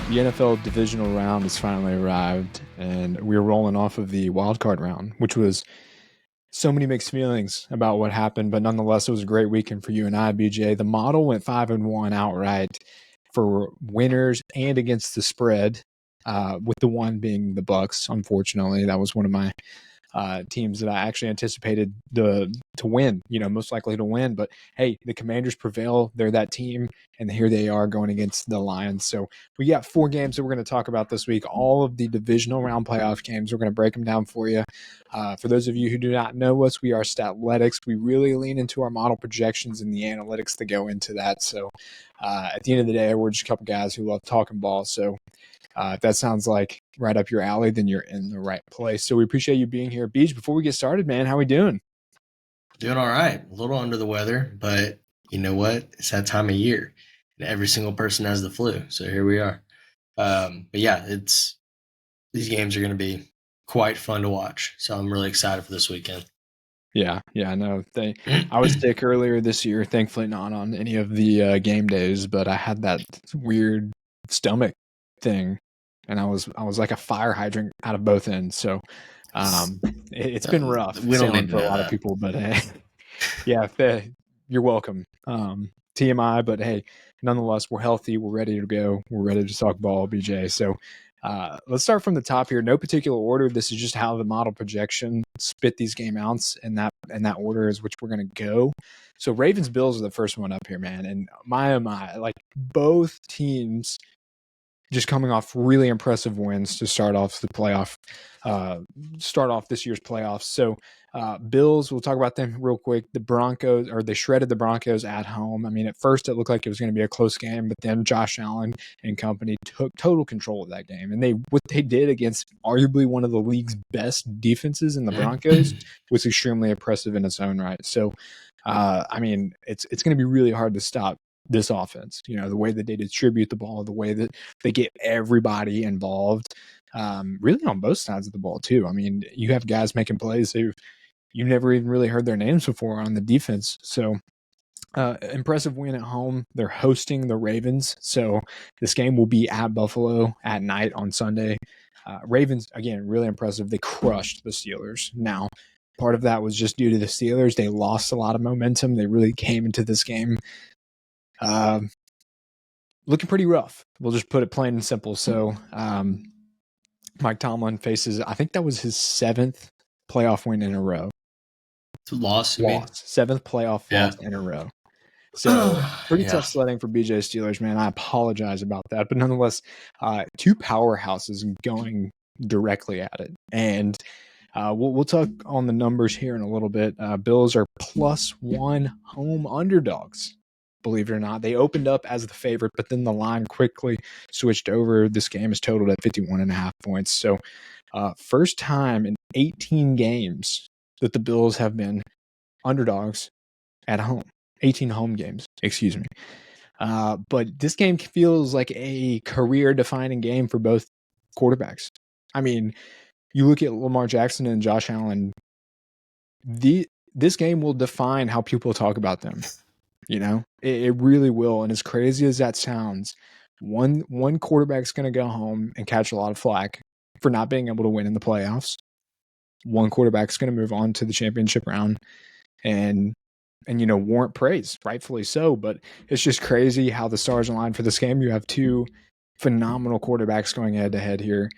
The NFL Divisional round has finally arrived, and we're rolling off of the wild card round, which was so many mixed feelings about what happened, but nonetheless, it was a great weekend for you and I, BJ. The model went 5-1 outright for winners and against the spread, with the one being the Bucks. Unfortunately, that was one of my teams that I actually anticipated to win, most likely to win. But hey, the Commanders prevail. They're that team, and here they are going against the Lions. So we got 4 games that we're going to talk about this week. All of the divisional round playoff games. We're going to break them down for you. For those of you who do not know us, we are Statletics. We really lean into our model projections and the analytics that go into that. So at the end of the day, we're just a couple guys who love talking ball. So if that sounds like right up your alley, then you're in the right place. So we appreciate you being here. Beach, before we get started, man, how we doing? Doing all right. A little under the weather, but you know what? It's that time of year, and every single person has the flu. So here we are. But yeah, these games are going to be quite fun to watch. So I'm really excited for this weekend. Yeah, no. I was sick earlier this year, thankfully not on any of the game days, but I had that weird stomach thing, and I was like a fire hydrant out of both ends. So it's been rough We don't sailing need to for a know lot of that. people, but yeah, you're welcome. TMI, but hey, nonetheless, we're healthy. We're ready to go. We're ready to talk ball, BJ. So let's start from the top here. No particular order. This is just how the model projection spit these game outs, and that order is which we're going to go. So Ravens Bills are the first one up here, man. And my oh my, like both teams just coming off really impressive wins to start off this year's playoffs. So Bills, we'll talk about them real quick. The Broncos, or they shredded the Broncos at home. I mean, at first it looked like it was going to be a close game, but then Josh Allen and company took total control of that game. And what they did against arguably one of the league's best defenses in the Broncos was extremely impressive in its own right. So, I mean, it's going to be really hard to stop this offense, the way that they distribute the ball, the way that they get everybody involved, really on both sides of the ball too. I mean, you have guys making plays who you never even really heard their names before on the defense. So impressive win at home. They're hosting the Ravens. So this game will be at Buffalo at night on Sunday. Ravens, again, really impressive. They crushed the Steelers. Now, part of that was just due to the Steelers. They lost a lot of momentum. They really came into this game looking pretty rough. We'll just put it plain and simple. So Mike Tomlin faces, I think that was his 7th playoff win in a row. Loss, you mean? 7th playoff loss in a row. So pretty tough sledding for BJ Steelers, man. I apologize about that. But nonetheless, 2 powerhouses going directly at it. And we'll talk on the numbers here in a little bit. Bills are +1 home underdogs. Believe it or not, they opened up as the favorite, but then the line quickly switched over. This game is totaled at 51.5 points. So first time in 18 games that the Bills have been underdogs at home. 18 home games, excuse me. But this game feels like a career-defining game for both quarterbacks. I mean, you look at Lamar Jackson and Josh Allen, this game will define how people talk about them. It really will. And as crazy as that sounds, one quarterback's going to go home and catch a lot of flack for not being able to win in the playoffs. One quarterback's going to move on to the championship round and warrant praise, rightfully so. But it's just crazy how the stars align for this game. You have 2 phenomenal quarterbacks going head to head here.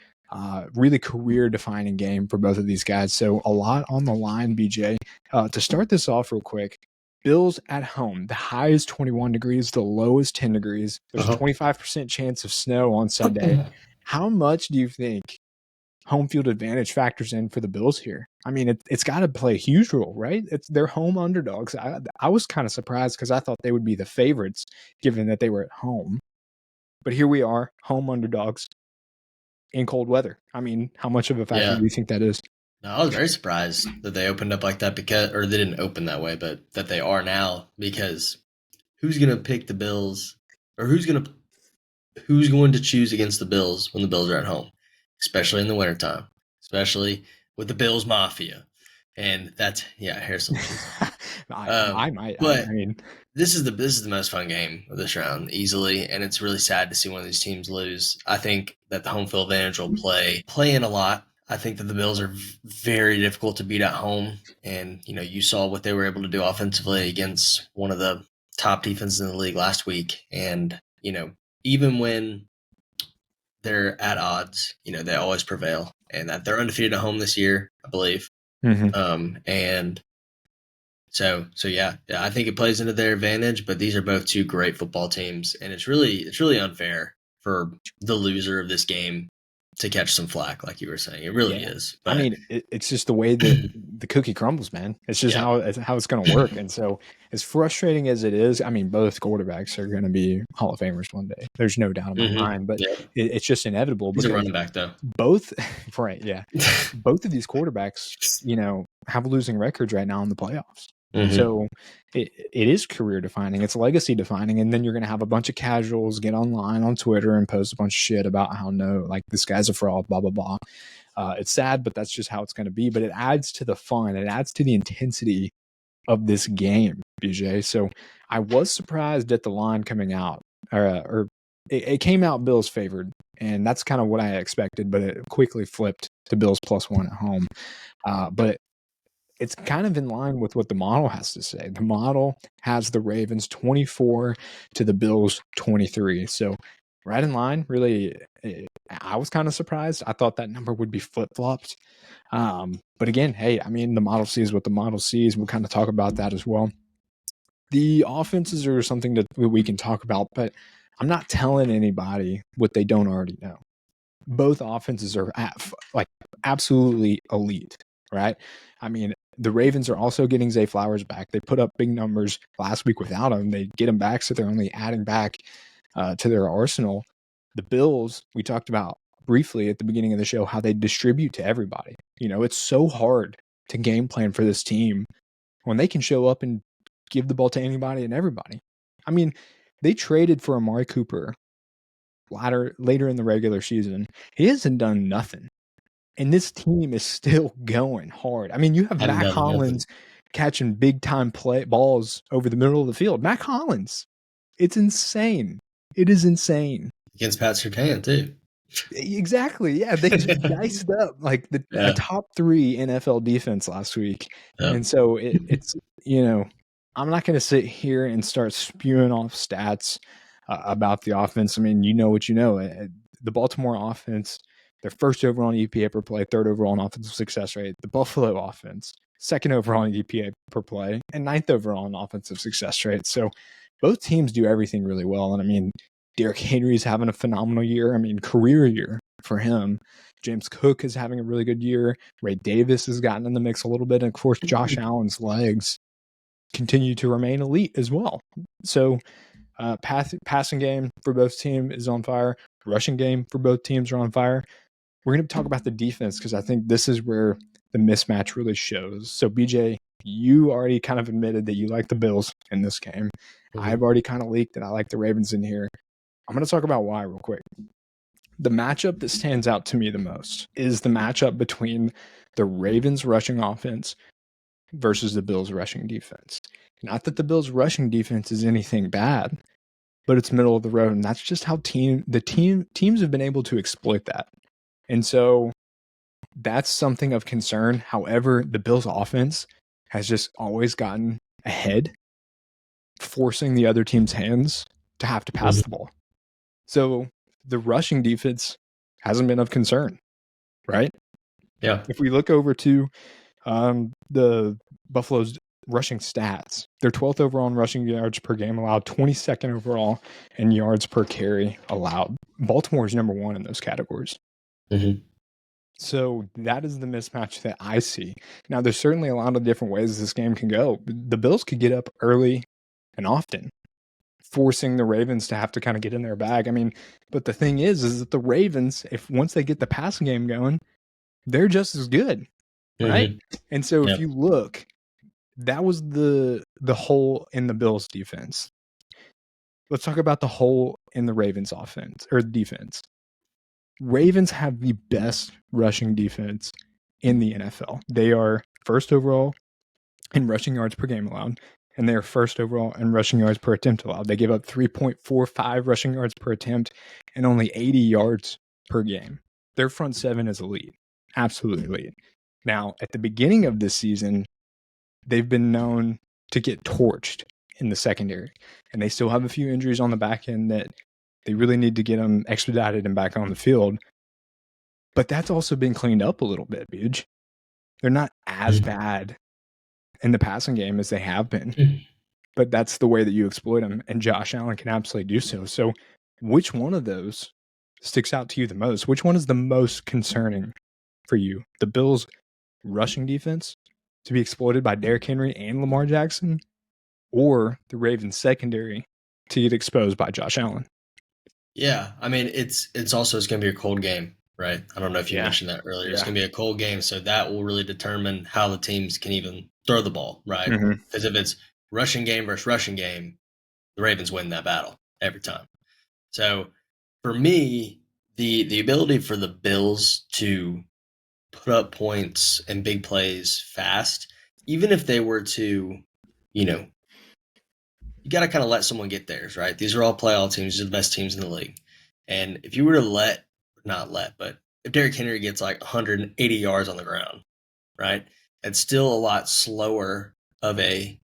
Really career-defining game for both of these guys. So a lot on the line, BJ. To start this off real quick, Bills at home. The high is 21 degrees. The low is 10 degrees. There's a 25% chance of snow on Sunday. How much do you think home field advantage factors in for the Bills here? I mean, it's got to play a huge role, right? They're home underdogs. I was kind of surprised because I thought they would be the favorites given that they were at home. But here we are, home underdogs in cold weather. I mean, how much of a factor do you think that is? No, I was very surprised that they opened up like that or they didn't open that way, but that they are now, because who's going to pick the Bills, or who's going to choose against the Bills when the Bills are at home, especially in the wintertime, especially with the Bills Mafia. And that's Harrison Chisholm. I might. I But mean, this is the most fun game of this round, easily, and it's really sad to see one of these teams lose. I think that the home field advantage will play in a lot. I think that the Bills are very difficult to beat at home, and you saw what they were able to do offensively against one of the top defenses in the league last week. And even when they're at odds, they always prevail, and that they're undefeated at home this year, I believe. And so yeah, I think it plays into their advantage, but these are both two great football teams, and it's really unfair for the loser of this game to catch some flack, like you were saying. It really is. But I mean, it's just the way that the cookie crumbles, man. It's just how it's going to work. And so, as frustrating as it is, I mean, both quarterbacks are going to be Hall of Famers one day. There's no doubt in my mind. But it's just inevitable. He's a running back, though. Both, right? Yeah, both of these quarterbacks, have losing records right now in the playoffs. So it is career defining. It's legacy defining. And then you're going to have a bunch of casuals get online on Twitter and post a bunch of shit about how this guy's a fraud, blah, blah, blah. It's sad, but that's just how it's going to be. But it adds to the fun. It adds to the intensity of this game, BJ. So I was surprised at the line coming out, or it came out Bills favored. And that's kind of what I expected, but it quickly flipped to Bills +1 at home. But it's kind of in line with what the model has to say. The model has the Ravens 24 to the Bills 23. So right in line, really, I was kind of surprised. I thought that number would be flip-flopped. But again, hey, I mean, the model sees what the model sees. We'll kind of talk about that as well. The offenses are something that we can talk about, but I'm not telling anybody what they don't already know. Both offenses are absolutely elite, right? I mean, the Ravens are also getting Zay Flowers back. They put up big numbers last week without him. They get him back, so they're only adding back to their arsenal. The Bills, we talked about briefly at the beginning of the show, how they distribute to everybody. It's so hard to game plan for this team when they can show up and give the ball to anybody and everybody. I mean, they traded for Amari Cooper later in the regular season. He hasn't done nothing. And this team is still going hard. I mean, you have Mac Hollins catching big-time balls over the middle of the field. Mac Hollins. It's insane. It is insane. Against Pat Surtain, too. Exactly. Yeah, they just diced up a top 3 NFL defense last week. Yep. And so it's, I'm not going to sit here and start spewing off stats about the offense. I mean, you know what you know. The Baltimore offense, they're first overall in EPA per play, third overall in offensive success rate. The Buffalo offense, second overall in EPA per play, and ninth overall in offensive success rate. So both teams do everything really well. And I mean, Derrick Henry's having a phenomenal year. I mean, career year for him. James Cook is having a really good year. Ray Davis has gotten in the mix a little bit. And of course, Josh Allen's legs continue to remain elite as well. So passing game for both teams is on fire. Rushing game for both teams are on fire. We're going to talk about the defense because I think this is where the mismatch really shows. So, BJ, you already kind of admitted that you like the Bills in this game. I've already kind of leaked that I like the Ravens in here. I'm going to talk about why real quick. The matchup that stands out to me the most is the matchup between the Ravens rushing offense versus the Bills rushing defense. Not that the Bills rushing defense is anything bad, but it's middle of the road. And that's just how teams have been able to exploit that. And so that's something of concern. However, the Bills offense has just always gotten ahead, forcing the other team's hands to have to pass the ball. So the rushing defense hasn't been of concern, right? Yeah. If we look over to the Buffalo's rushing stats, they're 12th overall in rushing yards per game allowed, 22nd overall in yards per carry allowed. Baltimore is number 1 in those categories. So that is the mismatch that I see. Now, there's certainly a lot of different ways this game can go. The Bills could get up early and often, forcing the Ravens to have to kind of get in their bag. I mean, but the thing is that the Ravens, once they get the passing game going, they're just as good, right? And so if you look, that was the hole in the Bills defense. Let's talk about the hole in the Ravens offense or defense. Ravens have the best rushing defense in the NFL. They are first overall in rushing yards per game allowed, and they're first overall in rushing yards per attempt allowed. They give up 3.45 rushing yards per attempt and only 80 yards per game. Their front seven is elite, absolutely elite. Now, at the beginning of this season, they've been known to get torched in the secondary, and they still have a few injuries on the back end that they really need to get them expedited and back on the field. But that's also been cleaned up a little bit, Buge. They're not as bad in the passing game as they have been, but that's the way that you exploit them, and Josh Allen can absolutely do so. So which one of those sticks out to you the most? Which one is the most concerning for you? The Bills' rushing defense to be exploited by Derrick Henry and Lamar Jackson, or the Ravens' secondary to get exposed by Josh Allen? Yeah, I mean, it's going to be a cold game, right? I don't know if you mentioned that earlier. It's going to be a cold game, so that will really determine how the teams can even throw the ball, right? Because if it's rushing game versus rushing game, the Ravens win that battle every time. So for me, the ability for the Bills to put up points and big plays fast, even if they were to, you got to kind of let someone get theirs, right? These are all playoff teams. These are the best teams in the league. And if you were to but if Derrick Henry gets like 180 yards on the ground, right, it's still a lot slower of a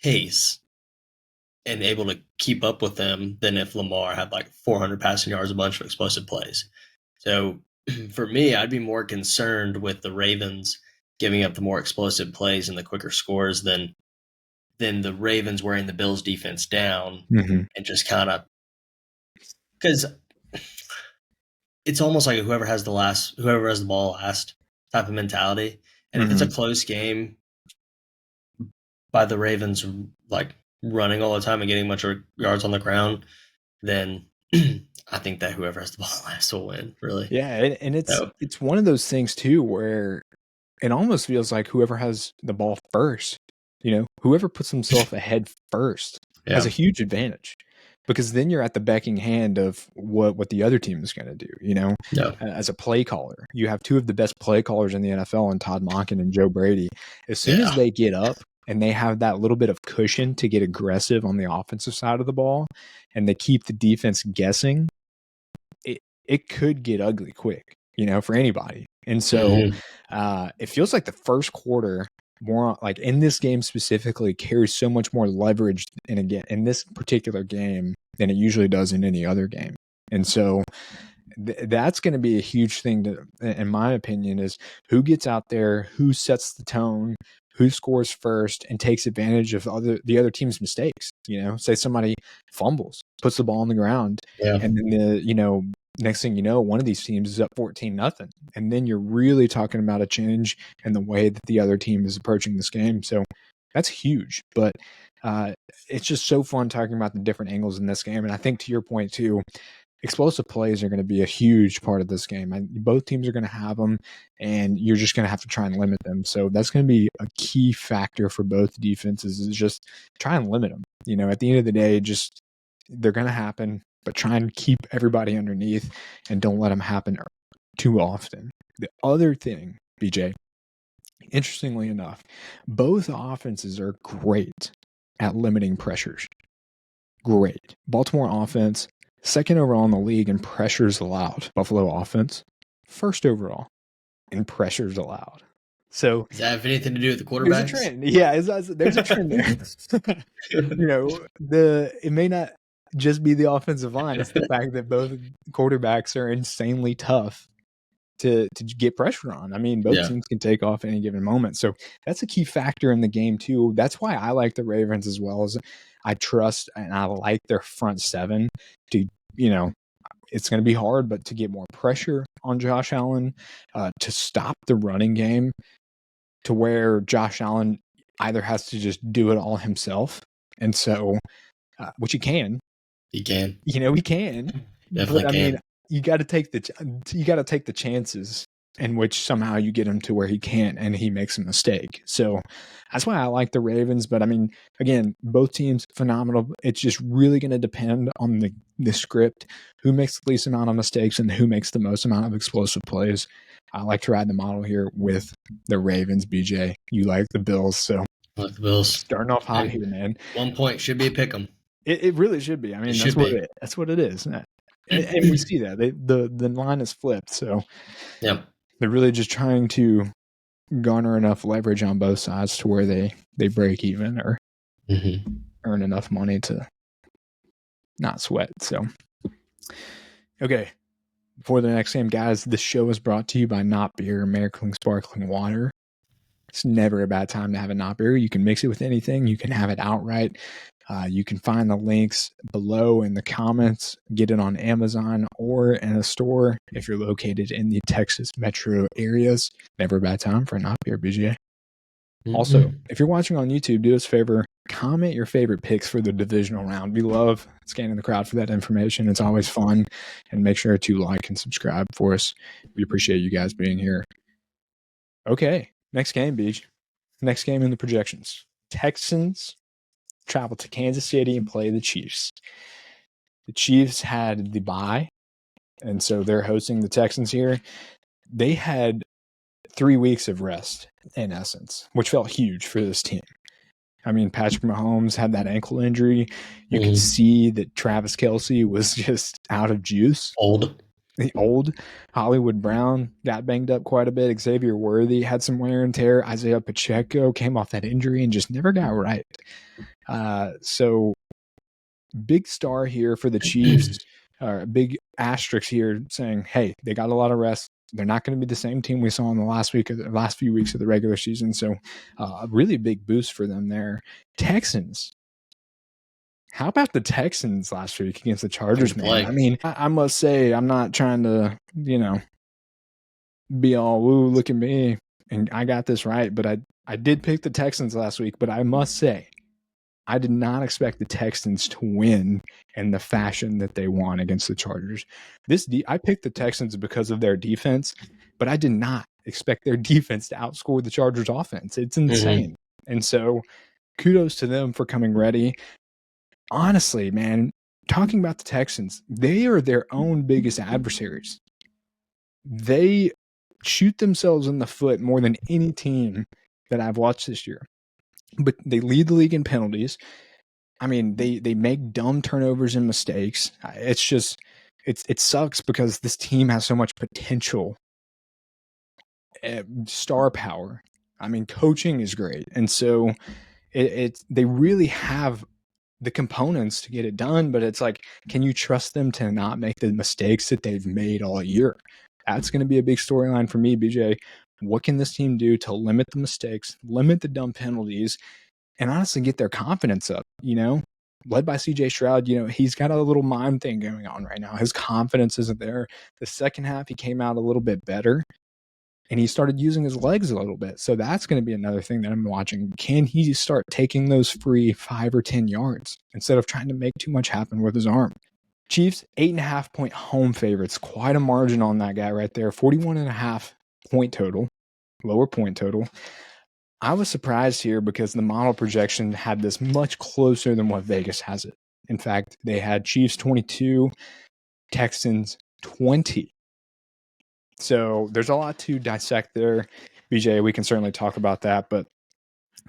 pace and able to keep up with them than if Lamar had like 400 passing yards, a bunch of explosive plays. So for me, I'd be more concerned with the Ravens giving up the more explosive plays and the quicker scores than the Ravens wearing the Bills defense down and just kind of, because it's almost like whoever has the ball last type of mentality. And if it's a close game by the Ravens like running all the time and getting much yards on the ground, then I think that whoever has the ball last will win, really. Yeah, and it's one of those things too where it almost feels like whoever has the ball first, whoever puts himself ahead first has a huge advantage, because then you're at the becking hand of what the other team is going to do, as a play caller. You have two of the best play callers in the NFL in Todd Monken and Joe Brady. As soon as they get up and they have that little bit of cushion to get aggressive on the offensive side of the ball, and they keep the defense guessing, it could get ugly quick, for anybody. And so it feels like the first quarter, more like in this game specifically, carries so much more leverage in this particular game than it usually does in any other game. And so that's going to be a huge thing in my opinion, is who gets out there, who sets the tone, who scores first and takes advantage of the other team's mistakes. Say somebody fumbles, puts the ball on the ground, and then next thing you know, one of these teams is up 14-0. And then you're really talking about a change in the way that the other team is approaching this game. So that's huge. But it's just so fun talking about the different angles in this game. And I think to your point too, explosive plays are going to be a huge part of this game. Both teams are going to have them, and you're just going to have to try and limit them. So that's going to be a key factor for both defenses, is just try and limit them. At the end of the day, just they're going to happen, but try and keep everybody underneath and don't let them happen too often. The other thing, BJ, interestingly enough, both offenses are great at limiting pressures. Great. Baltimore offense, second overall in the league in pressures allowed. Buffalo offense, first overall in pressures allowed. So does that have anything to do with the quarterbacks? There's a trend. Yeah, there's a trend there. It may not just be the offensive line. It's the fact that both quarterbacks are insanely tough to get pressure on. I mean, both teams can take off any given moment. So that's a key factor in the game too. That's why I like the Ravens as well. As I trust and I like their front seven to, it's going to be hard, but to get more pressure on Josh Allen, to stop the running game, to where Josh Allen either has to just do it all himself. And so, which he can. He can. He can. Definitely but, can. I mean, you got to take the chances in which somehow you get him to where he can't and he makes a mistake. So that's why I like the Ravens. But I mean, again, both teams phenomenal. It's just really going to depend on the script, who makes the least amount of mistakes and who makes the most amount of explosive plays. I like to ride the model here with the Ravens, BJ. You like the Bills, so Like the Bills. starting off hot here, man. 1 point should be a pick 'em. It really should be. I mean, that's what it is. And we see that. The line is flipped, so Yep. they're really just trying to garner enough leverage on both sides to where they break even or earn enough money to not sweat. So, okay. Before the next game, guys, this show is brought to you by Not Beer, American Sparkling Water. It's never a bad time to have a Not Beer. You can mix it with anything. You can have it outright. You can find the links below in the comments. Get it on Amazon or in a store if you're located in the Texas metro areas. Never a bad time for a Not Beer, BGA. Also, if you're watching on YouTube, do us a favor, comment your favorite picks for the divisional round. We love scanning the crowd for that information. It's always fun. And make sure to like and subscribe for us. We appreciate you guys being here. Okay, next game, Beach. Next game in the projections. Texans travel to Kansas City and play the Chiefs. The Chiefs had the bye, and so they're hosting the Texans here. They had 3 weeks of rest, in essence, which felt huge for this team. I mean, Patrick Mahomes had that ankle injury. You could see that Travis Kelce was just out of juice. Old. Hollywood Brown got banged up quite a bit. Xavier Worthy had some wear and tear. Isaiah Pacheco came off that injury and just never got right. So big star here for the Chiefs. Big asterisk here saying, hey, they got a lot of rest. They're not going to be the same team we saw in the last few weeks of the regular season. So a really big boost for them there. Texans. How about the Texans last week against the Chargers, man? I mean, I must say, I'm not trying to, be all, woo, look at me, and I got this right. But I did pick the Texans last week, but I must say, I did not expect the Texans to win in the fashion that they won against the Chargers. I picked the Texans because of their defense, but I did not expect their defense to outscore the Chargers' offense. It's insane. And so kudos to them for coming ready. Honestly, man, talking about the Texans, they are their own biggest adversaries. They shoot themselves in the foot more than any team that I've watched this year. But they lead the league in penalties. I mean, they make dumb turnovers and mistakes. It's just, it sucks because this team has so much potential, star power. I mean, coaching is great. And so they really have the components to get it done, but it's like, can you trust them to not make the mistakes that they've made all year? That's going to be a big storyline for me, BJ. What can this team do to limit the mistakes, limit the dumb penalties, and honestly get their confidence up? Led by CJ Stroud, he's got a little mime thing going on right now. His confidence isn't there. The second half, he came out a little bit better, and he started using his legs a little bit. So that's going to be another thing that I'm watching. Can he start taking those free 5 or 10 yards instead of trying to make too much happen with his arm? Chiefs, 8.5-point home favorites. Quite a margin on that guy right there. 41.5 point total, lower point total. I was surprised here because the model projection had this much closer than what Vegas has it. In fact, they had Chiefs 22, Texans 20. So there's a lot to dissect there. BJ, we can certainly talk about that, but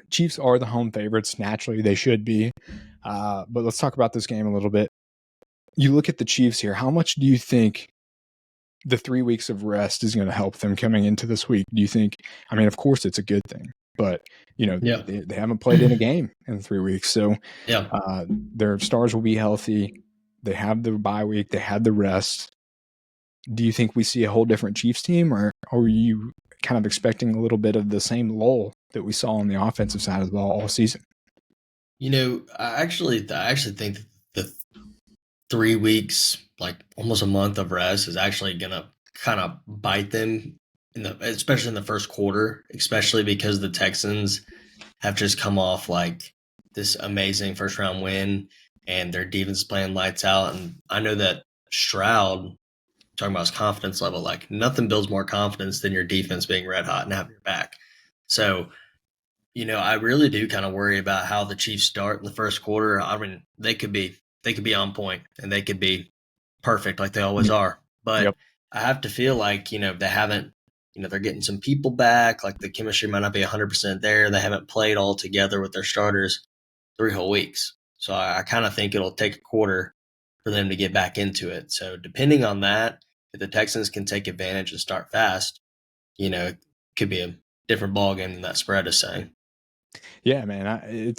Chiefs are the home favorites. Naturally, they should be. But let's talk about this game a little bit. You look at the Chiefs here. How much do you think the 3 weeks of rest is going to help them coming into this week? Do you think, I mean, of course it's a good thing, but they haven't played in a game in 3 weeks. So their stars will be healthy. They have the bye week. They had the rest. Do you think we see a whole different Chiefs team, or are you kind of expecting a little bit of the same lull that we saw on the offensive side of the ball all season? I actually think that the 3 weeks, like almost a month of rest, is actually going to kind of bite them especially in the first quarter, especially because the Texans have just come off like this amazing first round win and their defense is playing lights out. And I know that Stroud, talking about his confidence level, like nothing builds more confidence than your defense being red hot and having your back. So, I really do kind of worry about how the Chiefs start in the first quarter. I mean, they could be on point and they could be perfect like they always are. But I have to feel like, they haven't, they're getting some people back. Like the chemistry might not be 100% there. They haven't played all together with their starters 3 whole weeks. So I kind of think it'll take a quarter for them to get back into it. So depending on that, if the Texans can take advantage and start fast, it could be a different ball game than that spread is saying. Yeah, man,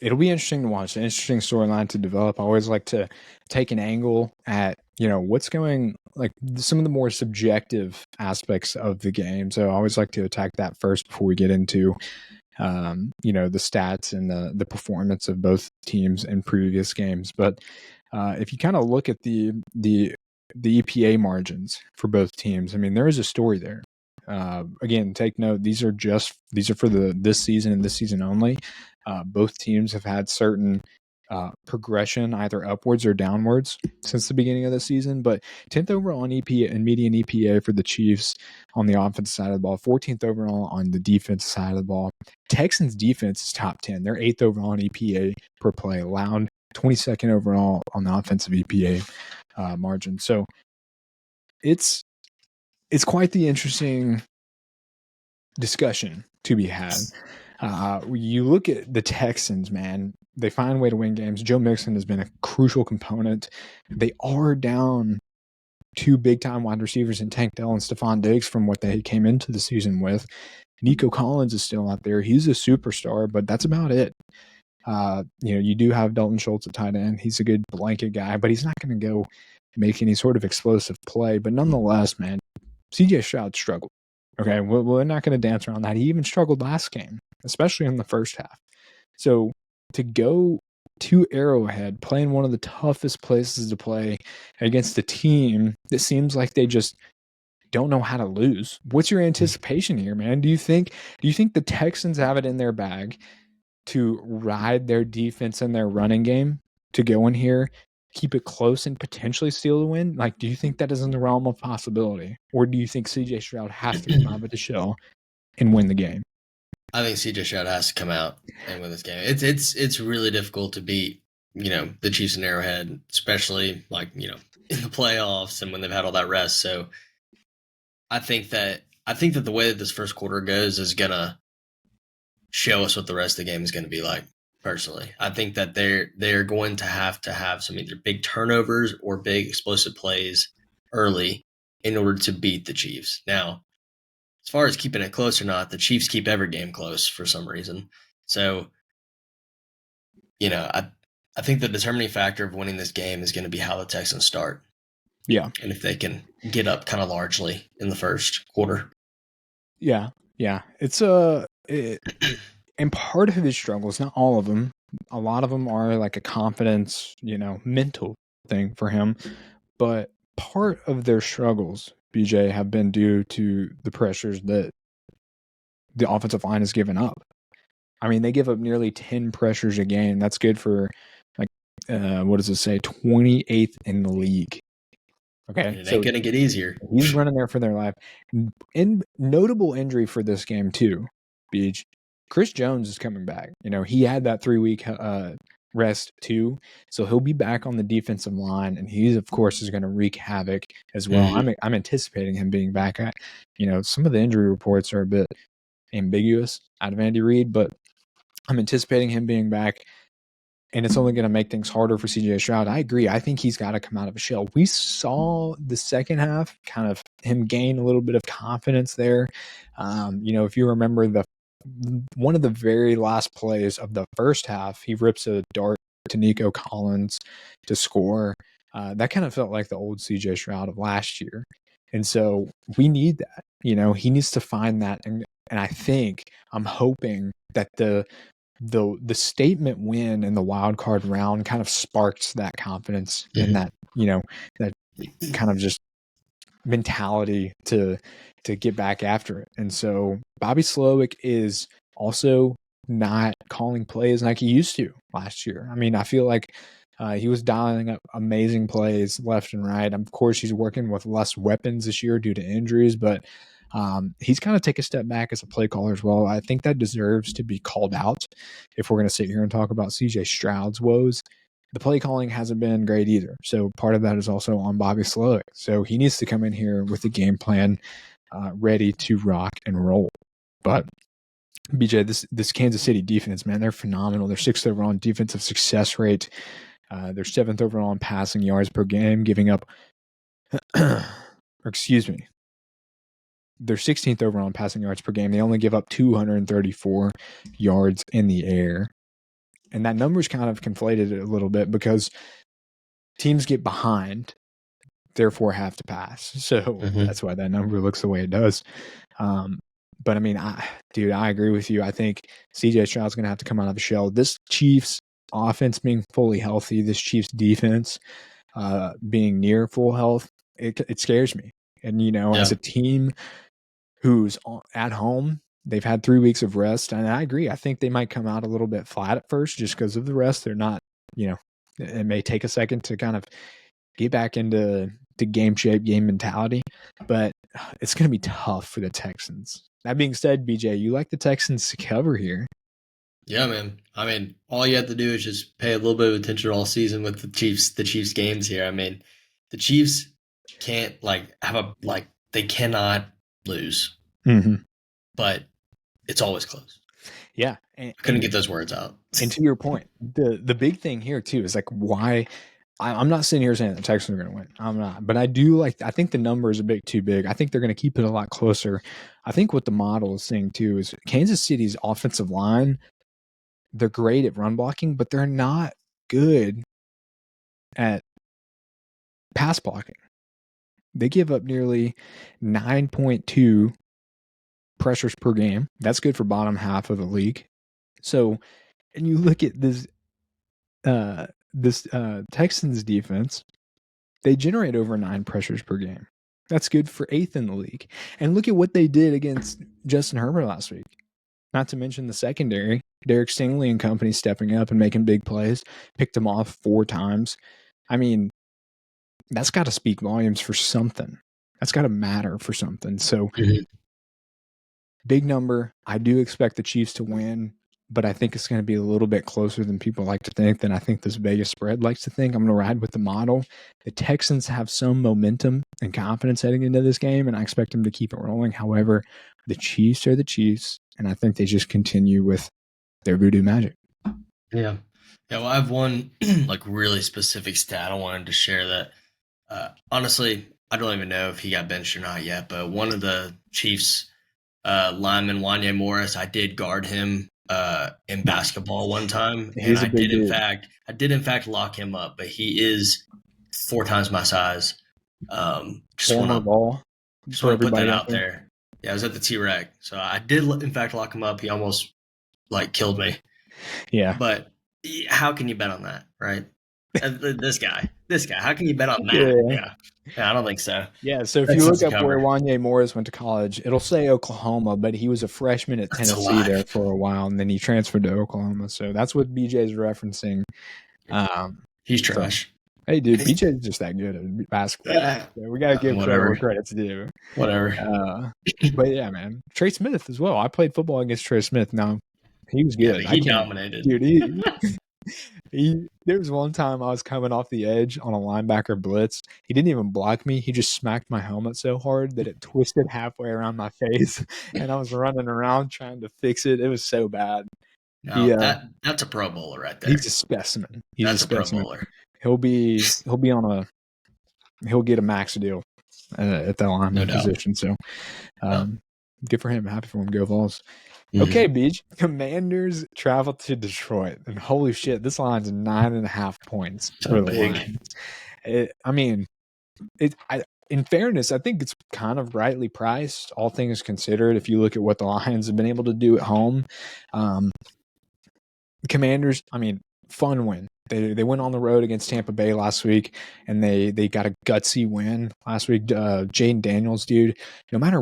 it'll be interesting to watch. An interesting storyline to develop. I always like to take an angle at what's going, like some of the more subjective aspects of the game. So I always like to attack that first before we get into the stats and the performance of both teams in previous games. But if you kind of look at the EPA margins for both teams, I mean, there is a story there. Again, take note, these are for this season and this season only. Both teams have had certain progression either upwards or downwards since the beginning of the season, but 10th overall on EPA and median EPA for the Chiefs on the offensive side of the ball, 14th overall on the defensive side of the ball. Texans defense is top 10. They're 8th overall on EPA per play allowed, 22nd overall on the offensive EPA margin. So it's quite the interesting discussion to be had. You look at the Texans, man, they find a way to win games. Joe Mixon has been a crucial component. They are down 2 big-time wide receivers in Tank Dell and Stephon Diggs from what they came into the season with. Nico Collins is still out there. He's a superstar, but that's about it. You do have Dalton Schultz at tight end. He's a good blanket guy, but he's not going to go make any sort of explosive play. But nonetheless, man, CJ Stroud struggled. Okay, we're not going to dance around that. He even struggled last game, especially in the first half. So to go to Arrowhead, playing one of the toughest places to play against a team that seems like they just don't know how to lose. What's your anticipation here, man? Do you think the Texans have it in their bag to ride their defense and their running game to go in here, keep it close, and potentially steal the win? Like, do you think that is in the realm of possibility? Or do you think CJ Stroud has to come out of the shell and win the game? I think CJ Stroud has to come out and win this game. It's really difficult to beat, the Chiefs in Arrowhead, especially in the playoffs and when they've had all that rest. So I think that the way that this first quarter goes is gonna show us what the rest of the game is going to be like. Personally, I think that they're going to have some either big turnovers or big explosive plays early in order to beat the Chiefs. Now, as far as keeping it close or not, the Chiefs keep every game close for some reason. So, I think the determining factor of winning this game is going to be how the Texans start. Yeah. And if they can get up kind of largely in the first quarter. Yeah. It's and part of his struggles, not all of them, a lot of them are like a confidence, mental thing for him. But part of their struggles, BJ, have been due to the pressures that the offensive line has given up. I mean, they give up nearly 10 pressures a game. That's good for, what does it say, 28th in the league. Okay, it ain't going to get easier. He's running there for their life. Notable injury for this game, too, Beach. Chris Jones is coming back. He had that 3-week rest, too. So he'll be back on the defensive line, and he, of course, is going to wreak havoc as well. Mm-hmm. I'm anticipating him being back. Some of the injury reports are a bit ambiguous out of Andy Reid, but I'm anticipating him being back. And it's only going to make things harder for CJ Stroud. I agree. I think he's got to come out of a shell. We saw the second half kind of him gain a little bit of confidence there. If you remember one of the very last plays of the first half, he rips a dart to Nico Collins to score. That kind of felt like the old CJ Stroud of last year. And so we need that. He needs to find that. And I'm hoping that the statement win in the wild card round kind of sparks that confidence and that that kind of just mentality to get back after it. And so Bobby Slowick is also not calling plays like he used to last year. I mean, I feel like he was dialing up amazing plays left and right. Of course, he's working with less weapons this year due to injuries, but he's kind of take a step back as a play caller as well. I think that deserves to be called out if we're going to sit here and talk about CJ Stroud's woes. The play calling hasn't been great either. So part of that is also on Bobby Slowick. So he needs to come in here with a game plan ready to rock and roll. But BJ, this Kansas City defense, man, they're phenomenal. They're 6th overall in defensive success rate. They're 7th overall in passing yards per game, giving up. Or excuse me. They're 16th overall in passing yards per game. They only give up 234 yards in the air. And that number's kind of conflated a little bit because teams get behind, therefore have to pass. So that's why that number looks the way it does. But I mean, I agree with you. I think CJ Stroud's going to have to come out of the shell. This Chiefs offense being fully healthy, this Chiefs defense being near full health, it scares me. And, as a team who's at home, they've had 3 weeks of rest. And I agree. I think they might come out a little bit flat at first just because of the rest. They're not, it may take a second to kind of get back into game shape, game mentality. But it's going to be tough for the Texans. That being said, BJ, you like the Texans to cover here. Yeah, man. I mean, all you have to do is just pay a little bit of attention all season with the Chiefs games here. I mean, the Chiefs can't they cannot lose. But it's always close. Yeah. I couldn't get those words out. And to your point, the big thing here too is why I'm not sitting here saying the Texans are going to win. I'm not. But I think the number is a bit too big. I think they're going to keep it a lot closer. I think what the model is saying too is Kansas City's offensive line, they're great at run blocking, but they're not good at pass blocking. They give up nearly 9.2 pressures per game. That's good for bottom half of the league. So, and you look at this Texans defense, they generate over 9 pressures per game. That's good for 8th in the league. And look at what they did against Justin Herbert last week. Not to mention the secondary, Derek Stingley and company stepping up and making big plays, picked them off 4 times. I mean, that's got to speak volumes for something. That's got to matter for something. So, big number. I do expect the Chiefs to win, but I think it's going to be a little bit closer than people like to think, than I think this Vegas spread likes to think. I'm going to ride with the model. The Texans have some momentum and confidence heading into this game, and I expect them to keep it rolling. However, the Chiefs are the Chiefs, and I think they just continue with their voodoo magic. Yeah. Yeah, well, I have one really specific stat I wanted to share that, honestly, I don't even know if he got benched or not yet, but one of the Chiefs lineman, Wanya Morris, I did guard him in basketball one time, and I did in fact lock him up, but he is 4 times my size. Just want to put that out there. Yeah, I was at the T-Rec, so I did in fact lock him up. He almost killed me. Yeah, but how can you bet on that, right? This guy, how can you bet on that? Yeah, I don't think so. Yeah, so if you look up where Wanya Morris went to college, it'll say Oklahoma, but he was a freshman at Tennessee there for a while, and then he transferred to Oklahoma. So that's what BJ's referencing. He's trash. So, hey, dude, BJ's just that good at basketball. So we got to give credit where credit's due. Whatever. But yeah, man. Trey Smith as well. I played football against Trey Smith. Now, he was good. Yeah, he dominated. Dude, there was one time I was coming off the edge on a linebacker blitz. He didn't even block me. He just smacked my helmet so hard that it twisted halfway around my face, and I was running around trying to fix it. It was so bad. No, that's a Pro Bowler right there. He's a specimen. That's a Pro Bowler. He'll get a max deal at that lineman position. So, good for him. Happy for him. Go Vols. Okay, Beach. Commanders travel to Detroit, and holy shit, this line's 9.5 points for the Lions. In fairness, I think it's kind of rightly priced, all things considered. If you look at what the Lions have been able to do at home, Commanders. Fun win. They went on the road against Tampa Bay last week, and they got a gutsy win last week. Jayden Daniels, dude, no matter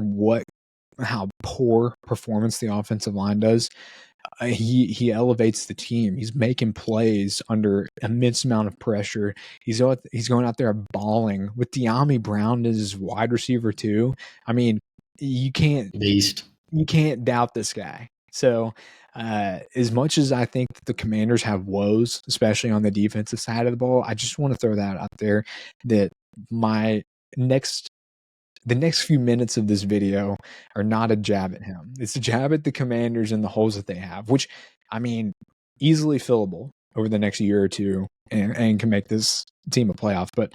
how poor performance the offensive line does, he elevates the team. He's making plays under immense amount of pressure. He's going out there balling with De'Ami Brown as his wide receiver too. You can't doubt this guy. So as much as I think that the Commanders have woes, especially on the defensive side of the ball, I just want to throw that out there that my next the next few minutes of this video are not a jab at him. It's a jab at the Commanders and the holes that they have, which, I mean, easily fillable over the next year or two and can make this team a playoff. But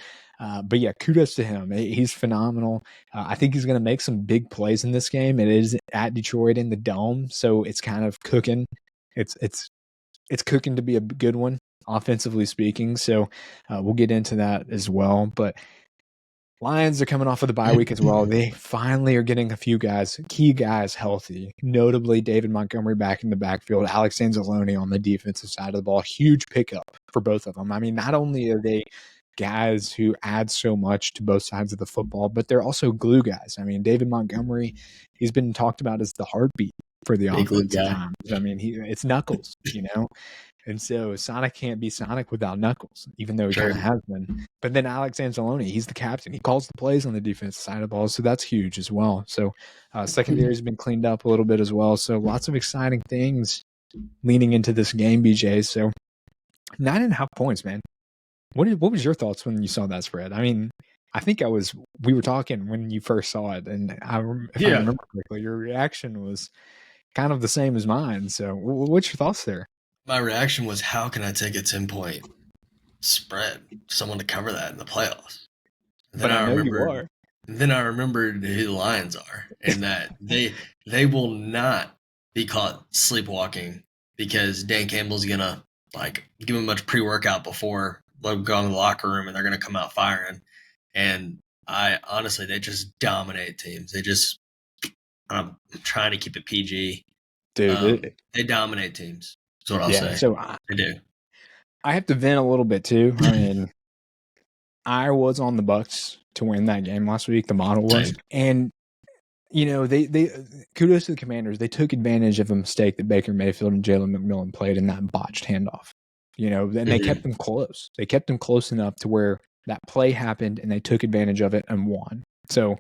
yeah, kudos to him. He's phenomenal. I think he's going to make some big plays in this game. It is at Detroit in the Dome, so it's kind of cooking. It's cooking to be a good one, offensively speaking. So we'll get into that as well. But Lions are coming off of the bye week as well. They finally are getting a few key guys healthy, notably David Montgomery back in the backfield, Alex Anzalone on the defensive side of the ball. Huge pickup for both of them. I mean, not only are they guys who add so much to both sides of the football, but they're also glue guys. I mean, David Montgomery, he's been talked about as the heartbeat for the offense at times. I mean, it's Knuckles, And so Sonic can't be Sonic without Knuckles, even though he kind of has been. But then Alex Anzalone, he's the captain. He calls the plays on the defensive side of the ball, so that's huge as well. So secondary has been cleaned up a little bit as well. So lots of exciting things leaning into this game, BJ. So 9.5 points, man. What was your thoughts when you saw that spread? I mean, I think we were talking when you first saw it, and if I remember correctly, your reaction was kind of the same as mine. So what's your thoughts there? My reaction was, how can I take a 10-point spread? Someone to cover that in the playoffs. But I know you are. Then I remembered who the Lions are, and that they will not be caught sleepwalking because Dan Campbell's gonna give them much pre-workout before they'll go in the locker room, and they're gonna come out firing. And they just dominate teams. I'm trying to keep it PG. Dude, they dominate teams. That's what I'll say. So I do. I have to vent a little bit too. I mean, I was on the Bucs to win that game last week. The model was, and they kudos to the Commanders. They took advantage of a mistake that Baker Mayfield and Jalen McMillan played in that botched handoff. And they kept them close. They kept them close enough to where that play happened, and they took advantage of it and won. So,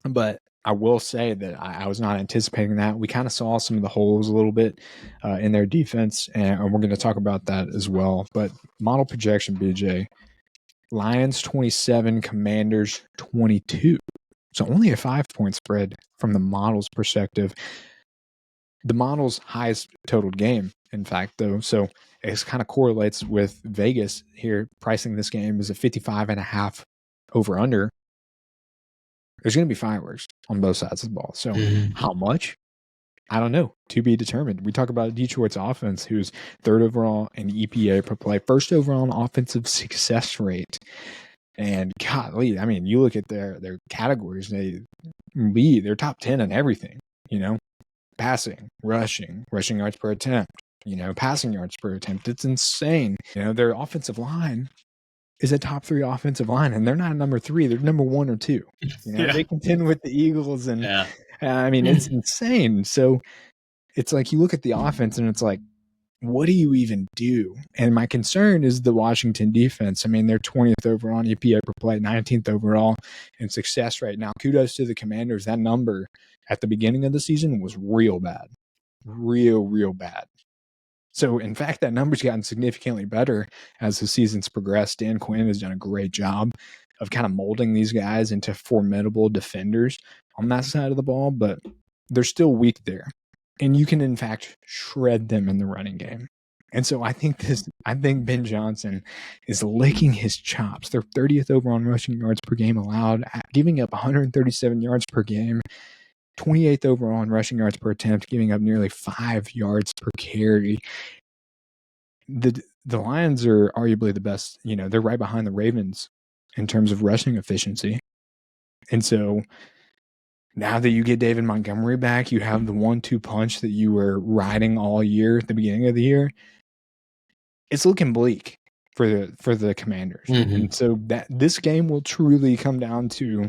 but I will say that I was not anticipating that. We kind of saw some of the holes a little bit in their defense, and we're going to talk about that as well. But model projection, BJ, Lions 27, Commanders 22. So only a 5-point spread from the model's perspective. The model's highest total game, in fact, though. So it kind of correlates with Vegas here, pricing this game as a 55.5 over-under. There's going to be fireworks on both sides of the ball. So how much? I don't know. To be determined. We talk about Detroit's offense, who's third overall in EPA per play, first overall in offensive success rate. And golly, I mean, you look at their categories, they're top 10 in everything, passing, rushing yards per attempt, passing yards per attempt. It's insane. Their offensive line is a top 3 offensive line, and they're not number 3. They're number 1 or 2. They contend with the Eagles, and I mean, it's insane. So it's like you look at the offense, and it's like, what do you even do? And my concern is the Washington defense. I mean, they're 20th overall in EPA per play, 19th overall in success rate. Now, kudos to the Commanders. That number at the beginning of the season was real bad. Real bad. So, in fact, that number's gotten significantly better as the season's progressed. Dan Quinn has done a great job of kind of molding these guys into formidable defenders on that side of the ball, but they're still weak there. And you can, in fact, shred them in the running game. And so I think Ben Johnson is licking his chops. They're 30th overall in rushing yards per game allowed, giving up 137 yards per game, 28th overall in rushing yards per attempt, giving up nearly 5 yards per carry. The Lions are arguably the best. They're right behind the Ravens in terms of rushing efficiency. And so now that you get David Montgomery back, you have the 1-2 punch that you were riding all year at the beginning of the year. It's looking bleak for the Commanders. And so that this game will truly come down to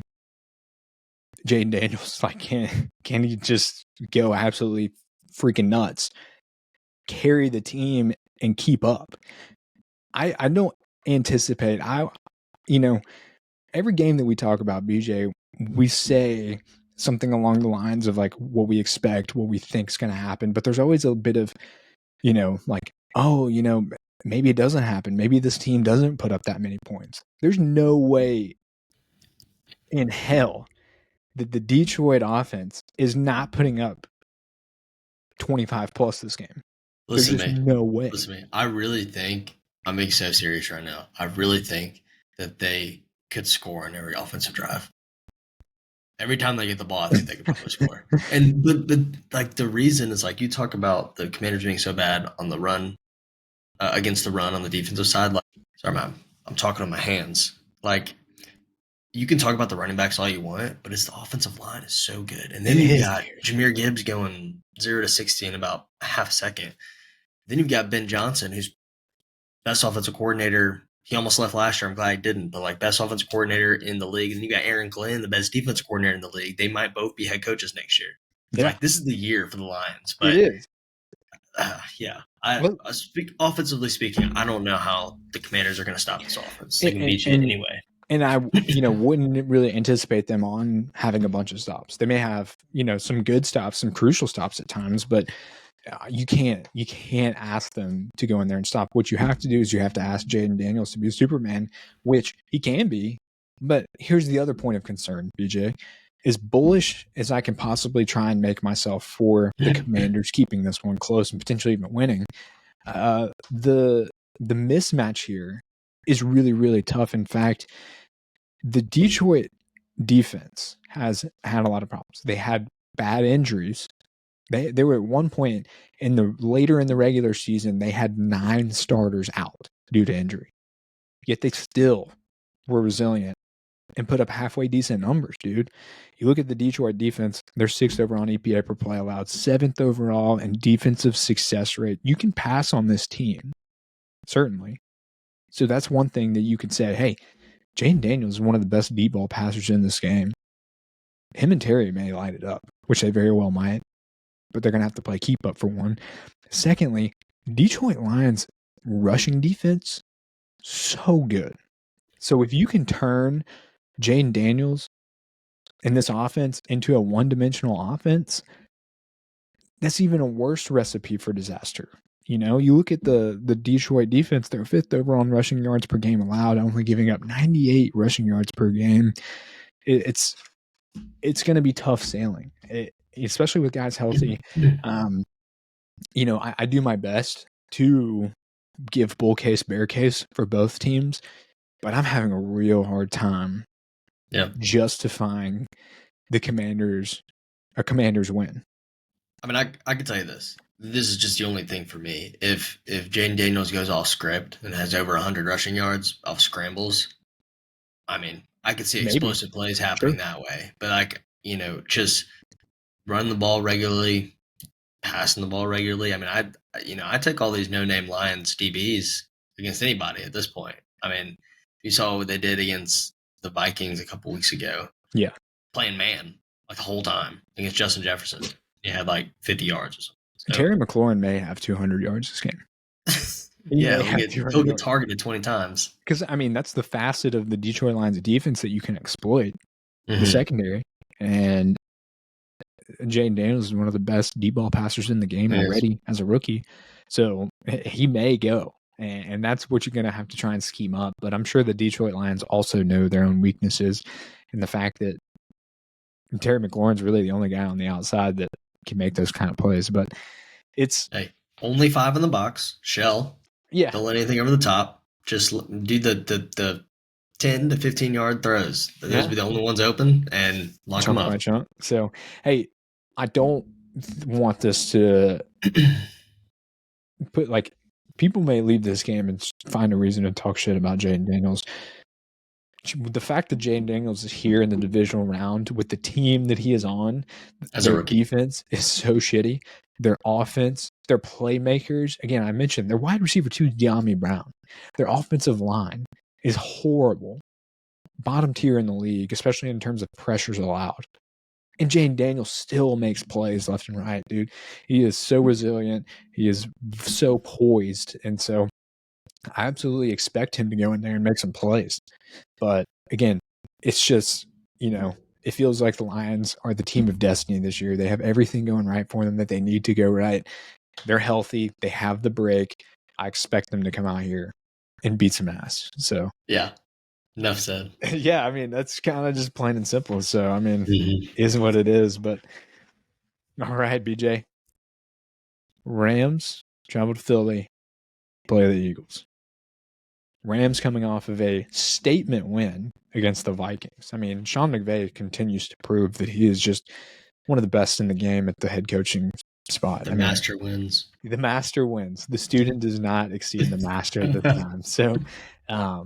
Jayden Daniels. Like, can he just go absolutely freaking nuts, carry the team, and keep up? I don't anticipate. Every game that we talk about, BJ, we say something along the lines of like what we expect, what we think is going to happen. But there's always a bit of, maybe it doesn't happen. Maybe this team doesn't put up that many points. There's no way in hell that the Detroit offense is not putting up 25 plus this game. Listen There's to just me. no way. Listen to me. I really think, I'm being so serious right now. I really think that they could score on every offensive drive. Every time they get the ball, I think they could probably score. And but like the reason is like you talk about the Commanders being so bad on the run, against the run on the defensive side. Like, sorry, man, I'm talking on my hands. Like you can talk about the running backs all you want, but it's the offensive line is so good. And then It you've is, got dude. Jahmyr Gibbs going 0 to 60 in about a half a second. Then you've got Ben Johnson, who's best offensive coordinator. He almost left last year. I'm glad he didn't, but like best offensive coordinator in the league. And you got Aaron Glenn, the best defensive coordinator in the league. They might both be head coaches next year. It's Yeah, like this is the year for the Lions. it But is. yeah, Well, I speak offensively speaking. I don't know how the Commanders are going to stop this offense. They can and, beat you and anyway. and I, wouldn't really anticipate them on having a bunch of stops. They may have, some good stops, some crucial stops at times, but you can't ask them to go in there and stop. What you have to do is you have to ask Jayden Daniels to be a Superman, which he can be. But here's the other point of concern, BJ. As bullish as I can possibly try and make myself for the Commanders keeping this one close and potentially even winning, the mismatch here is really, really tough. In fact, the Detroit defense has had a lot of problems. They had bad injuries. They were at one point later in the regular season, they had 9 starters out due to injury. Yet they still were resilient and put up halfway decent numbers, dude. You look at the Detroit defense, they're 6th overall in EPA per play allowed, 7th overall in defensive success rate. You can pass on this team, certainly. So that's one thing that you could say, hey, Jayden Daniels is one of the best deep ball passers in this game. Him and Terry may light it up, which they very well might, but they're going to have to play keep up for one. Secondly, Detroit Lions rushing defense, so good. So if you can turn Jayden Daniels in this offense into a one-dimensional offense, that's even a worse recipe for disaster. You look at the Detroit defense, they're 5th overall in rushing yards per game allowed, only giving up 98 rushing yards per game. It's going to be tough sailing, especially with guys healthy. I do my best to give bull case, bear case for both teams, but I'm having a real hard time justifying a Commanders win. I mean, I can tell you this. This is just the only thing for me. If Jayden Daniels goes off script and has over 100 rushing yards off scrambles, I mean, I could see explosive plays happening that way. But like, just run the ball regularly, passing the ball regularly. I mean, I take all these no-name Lions DBs against anybody at this point. I mean, you saw what they did against the Vikings a couple weeks ago. Yeah. Playing man like the whole time against Justin Jefferson. He had like 50 yards or something. So, Terry McLaurin may have 200 yards this game. Yeah, he'll get targeted 20 times. Because, I mean, that's the facet of the Detroit Lions defense that you can exploit, the secondary. And Jayden Daniels is one of the best deep ball passers in the game already as a rookie. So he may go. And that's what you're going to have to try and scheme up. But I'm sure the Detroit Lions also know their own weaknesses and the fact that Terry McLaurin's really the only guy on the outside that can make those kind of plays. But it's only 5 in the box. Shell. Yeah. Don't let anything over the top. Just do the 10 to 15 yard throws. Those will be the only ones open and lock them up. Chunk. So, hey, I don't want this to put people may leave this game and find a reason to talk shit about Jayden Daniels. The fact that Jayden Daniels is here in the divisional round with the team that he is on, their defense is so shitty. Their offense, their playmakers, again, I mentioned their wide receiver too, De'Ami Brown. Their offensive line is horrible. Bottom tier in the league, especially in terms of pressures allowed. And Jayden Daniels still makes plays left and right, dude. He is so resilient. He is so poised. And so I absolutely expect him to go in there and make some plays. But again, it's just, it feels like the Lions are the team of destiny this year. They have everything going right for them that they need to go right. They're healthy. They have the break. I expect them to come out here and beat some ass. So yeah, Enough said. Yeah, I mean, that's kind of just plain and simple. So, I mean, Mhm. is what it is. But all right, BJ. Rams travel to Philly, play the Eagles. Rams coming off of a statement win against the Vikings. I mean, Sean McVay continues to prove that he is just one of the best in the game at the head coaching spot. The I mean, master wins. the master wins. The student does not exceed the master at this time. So, yeah,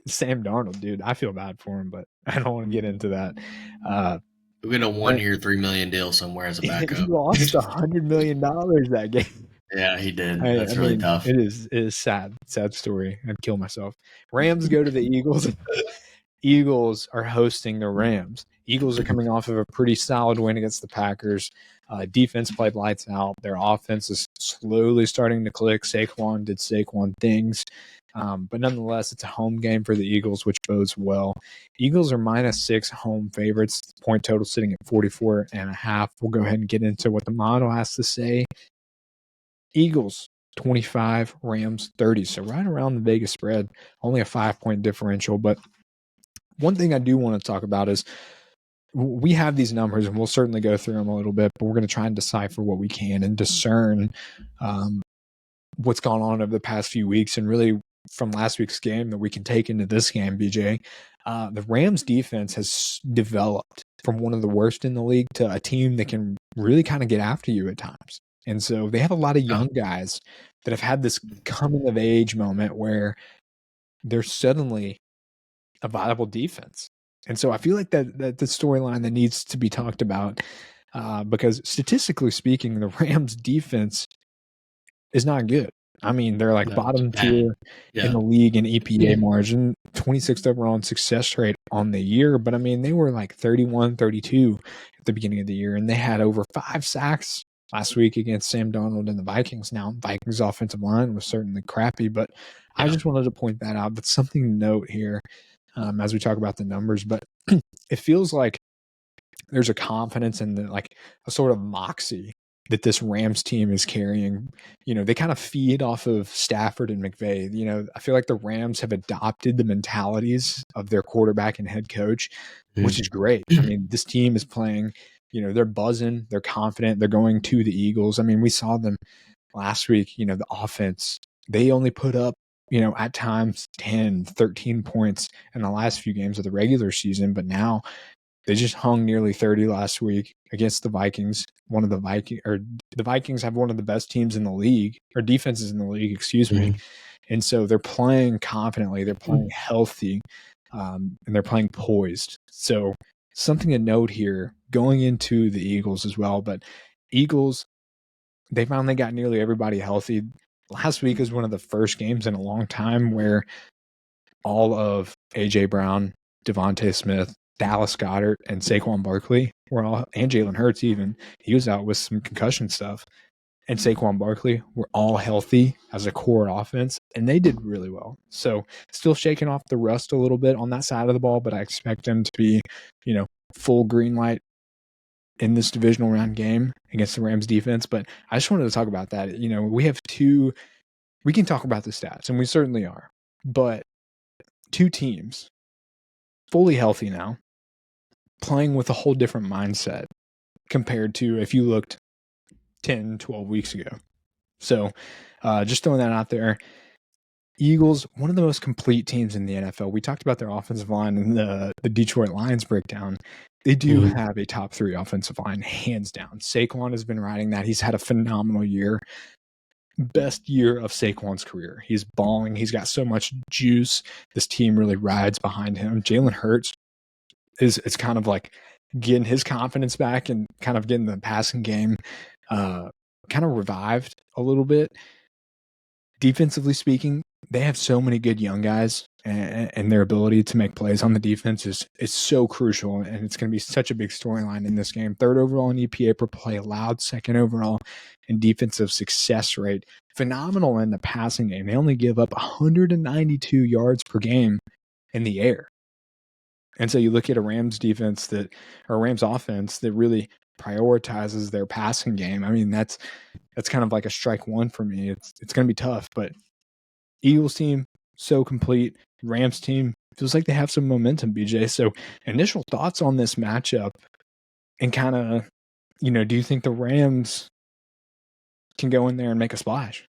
Sam Darnold, dude, I feel bad for him, but I don't want to get into that. We're going to 1 year, $3 million deal somewhere as a He backup. lost $100 million that game. Yeah, he did. I That's really mean, tough. it is sad story. I'd kill myself. Rams go to the Eagles. Eagles are hosting the Rams. Eagles are coming off of a pretty solid win against the Packers. Defense played lights out. Their offense is slowly starting to click. Saquon did Saquon things. But nonetheless, it's a home game for the Eagles, which bodes well. Eagles are -6 home favorites. Point total sitting at 44.5. We'll go ahead and get into what the model has to say. Eagles 25, Rams 30. So right around the Vegas spread, only a 5-point differential. But one thing I do want to talk about is we have these numbers, and we'll certainly go through them a little bit, but we're going to try and decipher what we can and discern what's gone on over the past few weeks, and really from last week's game that we can take into this game, BJ. The Rams defense has developed from one of the worst in the league to a team that can really kind of get after you at times. And so they have a lot of young guys that have had this coming of age moment where they're suddenly a viable defense. And so I feel like that the storyline that needs to be talked about, because statistically speaking, the Rams defense is not good. I mean, they're like bottom tier in the league in EPA margin, 26th overall in success rate on the year. But I mean, they were like 31, 32 at the beginning of the year, and they had over 5 sacks last week against Sam Darnold and the Vikings. Now, Vikings offensive line was certainly crappy, but I just wanted to point that out. That's something to note here as we talk about the numbers. But it feels like there's a confidence and like a sort of moxie that this Rams team is carrying. You know, they kind of feed off of Stafford and McVay. You know, I feel like the Rams have adopted the mentalities of their quarterback and head coach, which is great. I mean, this team is playing, you know, they're buzzing, they're confident, they're going to the Eagles. I mean, we saw them last week, you know, the offense, they only put up, you know, at times 10, 13 points in the last few games of the regular season, but now they just hung nearly 30 last week against the Vikings. The Vikings have one of the best teams in the league, or defenses in the league, excuse me. And so they're playing confidently, they're playing healthy, and they're playing poised. So something to note here going into the Eagles as well. But Eagles, they finally got nearly everybody healthy. Last week was one of the first games in a long time where all of A.J. Brown, Devontae Smith, Dallas Goedert, and Saquon Barkley were all, and Jalen Hurts even, he was out with some concussion stuff, and Saquon Barkley were all healthy as a core offense, and they did really well. So still shaking off the rust a little bit on that side of the ball, but I expect them to be, you know, full green light in this divisional round game against the Rams defense. But I just wanted to talk about that. You know, we can talk about the stats, and we certainly are, but 2 teams fully healthy now, playing with a whole different mindset compared to if you looked 10, 12 weeks ago. So just throwing that out there. Eagles, one of the most complete teams in the NFL. We talked about their offensive line in the Detroit Lions breakdown. They do have a top 3 offensive line, hands down. Saquon has been riding that. He's had a phenomenal year. Best year of Saquon's career. He's balling. He's got so much juice. This team really rides behind him. Jalen Hurts it's kind of like getting his confidence back and kind of getting the passing game kind of revived a little bit. Defensively speaking, they have so many good young guys, and their ability to make plays on the defense is so crucial, and it's going to be such a big storyline in this game. 3rd overall in EPA per play allowed, 2nd overall in defensive success rate. Phenomenal in the passing game. They only give up 192 yards per game in the air. And so you look at a Rams defense or a Rams offense that really prioritizes their passing game. I mean, that's kind of like a strike one for me. It's going to be tough, but Eagles team, so complete. Rams team, Feels like they have some momentum, BJ. So initial thoughts on this matchup and kind of, do you think the Rams can go in there and make a splash?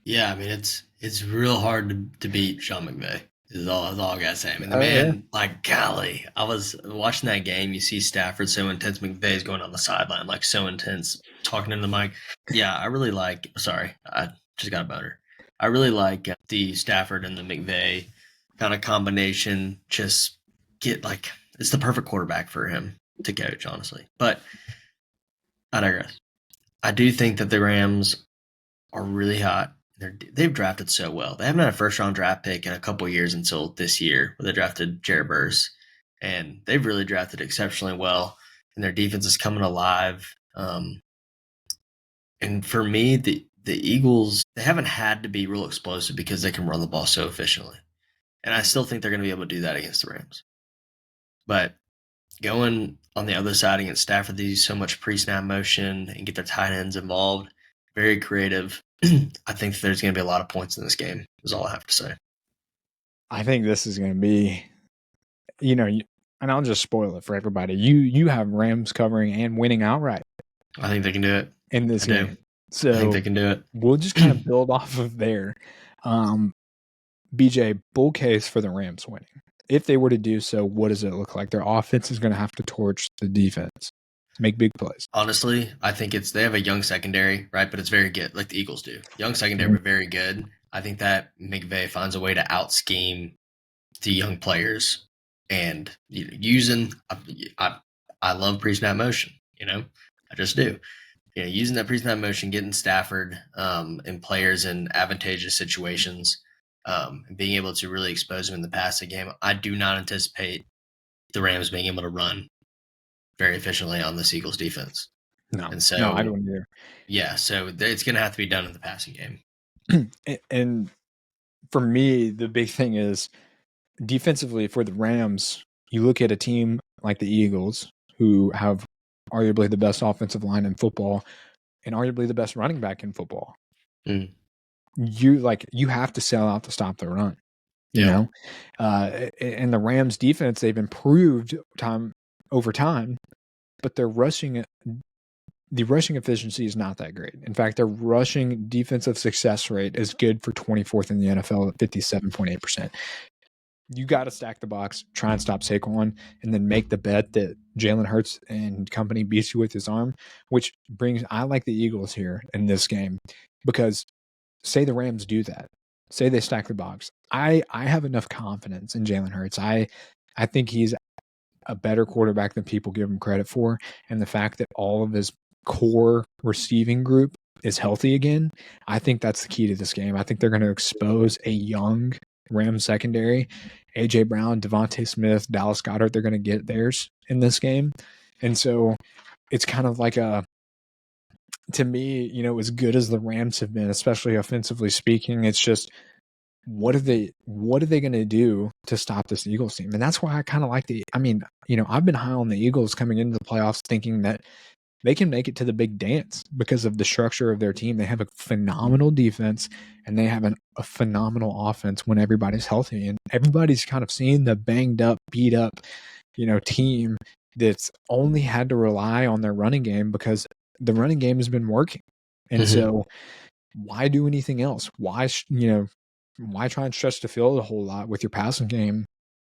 Yeah, I mean it's real hard to beat Sean McVay. Is all I gotta say. I mean the Yeah. man, like golly, I was watching that game. You see Stafford so intense. McVay's going on the sideline like so intense, talking into the mic. Yeah, I really like. Sorry, I just got a boner. I really like the Stafford and the McVay kind of combination. Just get like it's the perfect quarterback for him to coach, honestly. But I digress. I do think that the Rams are really hot. They've drafted so well. They haven't had a first round draft pick in a couple years until this year, where they drafted Jared Burse, and they've really drafted exceptionally well. And their defense is coming alive. And for me, the Eagles, they haven't had to be real explosive because they can run the ball so efficiently. And I still think they're going to be able to do that against the Rams. But going on the other side against Stafford, they use so much pre-snap motion and get their tight ends involved. Very creative. I think that there's going to be a lot of points in this game, is all I have to say. I think this is going to be, and I'll just spoil it for everybody. You have Rams covering and winning outright. I think they can do it in this game. So I think they can do it. We'll just kind of build off of there. BJ, bull case for the Rams winning. If they were to do so, what does it look like? Their offense is going to have to torch the defense, make big plays. Honestly, I think they have a young secondary, right? But it's very good, like the Eagles do. Young secondary, but very good. I think that McVay finds a way to out scheme the young players and using. I love pre-snap motion. I just do. Using that pre-snap motion, getting Stafford and players in advantageous situations, and being able to really expose them in the passing game. I do not anticipate the Rams being able to run very efficiently on this Eagles defense. No, I don't either. Yeah, so it's going to have to be done in the passing game. And for me, the big thing is defensively for the Rams, you look at a team like the Eagles who have arguably the best offensive line in football and arguably the best running back in football. You have to sell out to stop the run. And the Rams defense, they've improved over time, but the rushing efficiency is not that great. In fact, their rushing defensive success rate is good for 24th in the NFL at 57.8%. You got to stack the box, try and stop Saquon, and then make the bet that Jalen Hurts and company beats you with his arm, which I like the Eagles here in this game because say the Rams do that. Say they stack the box. I have enough confidence in Jalen Hurts. I think he's a better quarterback than people give him credit for. And the fact that all of his core receiving group is healthy again, I think that's the key to this game. I think they're going to expose a young Rams secondary. A.J. Brown, Devontae Smith, Dallas Goedert, they're going to get theirs in this game. And so it's kind of like to me, as good as the Rams have been, especially offensively speaking, it's just what are they going to do to stop this Eagles team? And that's why I kind of like I've been high on the Eagles coming into the playoffs thinking that they can make it to the big dance because of the structure of their team. They have a phenomenal defense and they have a phenomenal offense when everybody's healthy. And everybody's kind of seen the banged up, beat up, team that's only had to rely on their running game because the running game has been working. And so why do anything else? Why try and stretch the field a whole lot with your passing game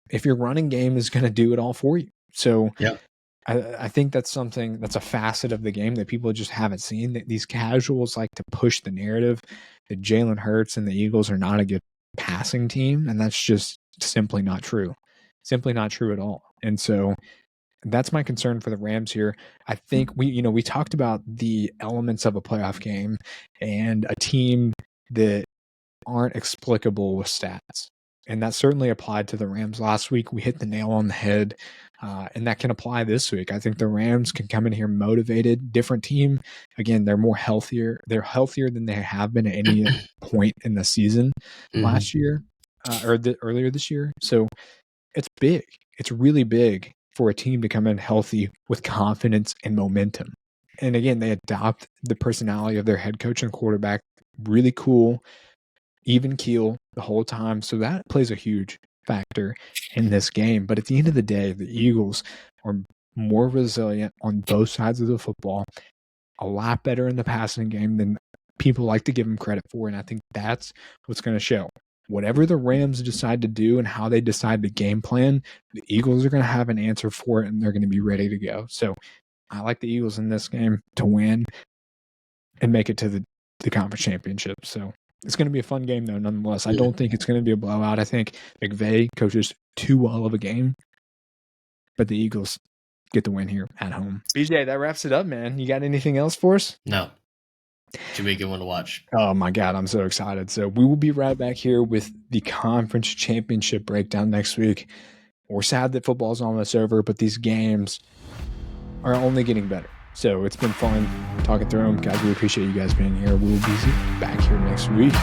if your running game is going to do it all for you? So I think that's a facet of the game that people just haven't seen. That these casuals like to push the narrative that Jalen Hurts and the Eagles are not a good passing team, and that's just simply not true. Simply not true at all. And so that's my concern for the Rams here. I think we talked about the elements of a playoff game and a team that aren't explicable with stats. And that certainly applied to the Rams last week. We hit the nail on the head, and that can apply this week. I think the Rams can come in here motivated, different team. Again, they're more healthier. They're healthier than they have been at any point in the season last year earlier this year. So it's big. It's really big for a team to come in healthy with confidence and momentum. And again, they adopt the personality of their head coach and quarterback. Really cool, even keel the whole time. So that plays a huge factor in this game. But at the end of the day, the Eagles are more resilient on both sides of the football, a lot better in the passing game than people like to give them credit for. And I think that's what's going to show. Whatever the Rams decide to do and how they decide to game plan, the Eagles are going to have an answer for it, and they're going to be ready to go. So I like the Eagles in this game to win and make it to the conference championship. So it's going to be a fun game, though, nonetheless. I don't think it's going to be a blowout. I think McVay coaches too well of a game, but the Eagles get the win here at home. BJ, that wraps it up, man. You got anything else for us? No. Should be a good one to watch. Oh, my God. I'm so excited. So we will be right back here with the conference championship breakdown next week. We're sad that football's almost over, but these games are only getting better. So it's been fun talking through them. Guys, we appreciate you guys being here. We'll be back here next week.